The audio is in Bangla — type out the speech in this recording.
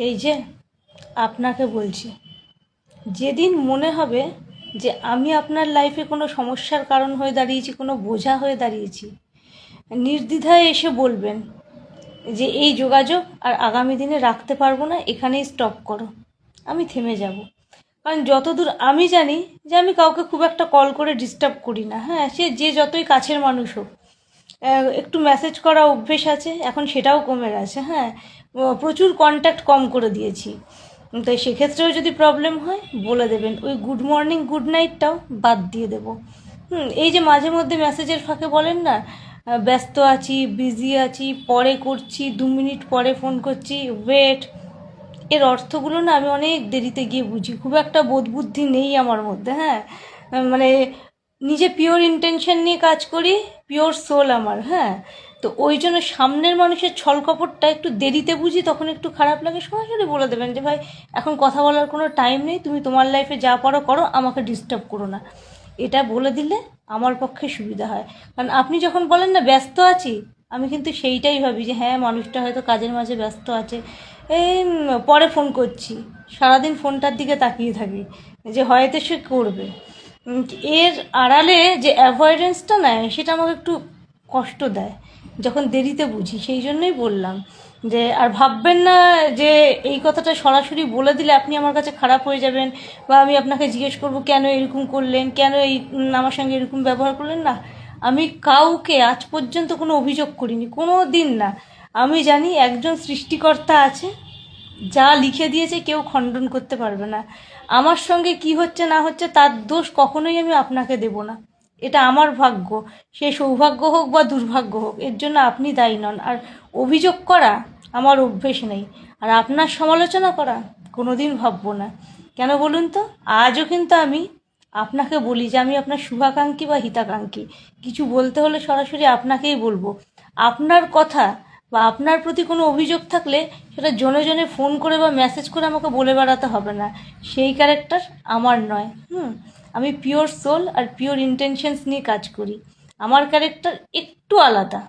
এই যে আপনাকে বলছি, যেদিন মনে হবে যে আমি আপনার লাইফে কোনো সমস্যার কারণ হয়ে দাঁড়িয়েছি, কোনো বোঝা হয়ে দাঁড়িয়েছি, নির্দ্বিধায় এসে বলবেন যে এই যোগাযোগ আর আগামী দিনে রাখতে পারবো না, এখানেই স্টপ করো। আমি থেমে যাব। কারণ যতদূর আমি জানি যে আমি কাউকে খুব একটা কল করে ডিস্টার্ব করি না। হ্যাঁ, সে যে যতই কাছের মানুষ হোক, একটু মেসেজ করা অভ্যেস আছে, এখন সেটাও কমে গেছে। হ্যাঁ, প্রচুর কন্ট্যাক্ট কম করে দিয়েছি। তো সেক্ষেত্রেও যদি প্রবলেম হয় বলে দেবেন, ওই গুড মর্নিং গুড নাইটটাও বাদ দিয়ে দেবো। এই যে মাঝে মধ্যে মেসেজের ফাঁকে বলেন না, ব্যস্ত আছি, বিজি আছি, পরে করছি, 2 মিনিট পরে ফোন করছি, ওয়েট, এর অর্থগুলো না আমি অনেক দেরিতে গিয়ে বুঝি। খুব একটা বোধবুদ্ধি নেই আমার মধ্যে। হ্যাঁ, মানে নিজে পিওর ইন্টেনশন নিয়ে কাজ করি, পিওর সোল আমার। হ্যাঁ, তো ওই জন্য সামনের মানুষের ছলকপটটা একটু দেরিতে বুঝি, তখন একটু খারাপ লাগে। সরাসরি বলে দেবেন যে ভাই এখন কথা বলার কোনো টাইম নেই, তুমি তোমার লাইফে যা পারো করো, আমাকে ডিস্টার্ব করো না। এটা বলে দিলে আমার পক্ষে সুবিধা হয়। কারণ আপনি যখন বলেন না ব্যস্ত আছি, আমি কিন্তু সেইটাই ভাবি যে হ্যাঁ, মানুষটা হয়তো কাজের মাঝে ব্যস্ত আছে, এই পরে ফোন করছি, সারাদিন ফোনটার দিকে তাকিয়ে থাকি যে হয়তো সে করবে। এর আড়ালে যে অ্যাভয়েডেন্সটা নেয় সেটা আমাকে একটু কষ্ট দেয় যখন দেরিতে বুঝি। সেই জন্যই বললাম যে আর ভাববেন না যে এই কথাটা সরাসরি বলে দিলে আপনি আমার কাছে খারাপ হয়ে যাবেন, বা আমি আপনাকে জিজ্ঞেস করব কেন এরকম করলেন, কেন এই আমার সঙ্গে এরকম ব্যবহার করলেন। না, আমি কাউকে আজ পর্যন্ত কোনো অভিযোগ করিনি, কোনো দিন না। আমি জানি একজন সৃষ্টিকর্তা আছে, যা লিখে দিয়েছে কেউ খণ্ডন করতে পারবে না। আমার সঙ্গে কি হচ্ছে না হচ্ছে তার দোষ কখনোই আমি আপনাকে দেব না। এটা আমার ভাগ্য, সে সৌভাগ্য হোক বা দুর্ভাগ্য হোক, এর জন্য আপনি দায়ী নন। আর অভিযোগ করা আমার অভ্যেস নেই, আর আপনার সমালোচনা করা কোনো দিন ভাববো না। কেন বলুন তো, আজও কিন্তু আমি আপনাকে বলি যে আমি আপনার শুভাকাঙ্ক্ষী বা হিতাকাঙ্ক্ষী। কিছু বলতে হলে সরাসরি আপনাকেই বলবো। আপনার কথা বা আপনার প্রতি কোনো অভিযোগ থাকলে সেটা জনে জনে ফোন করে বা মেসেজ করে আমাকে বলে বেড়াতে হবে না। সেই ক্যারেক্টার আমার নয়। আমি পিওর সোল আর পিওর ইন্টেনশনস নিয়ে কাজ করি। আমার ক্যারেক্টার একটু আলাদা।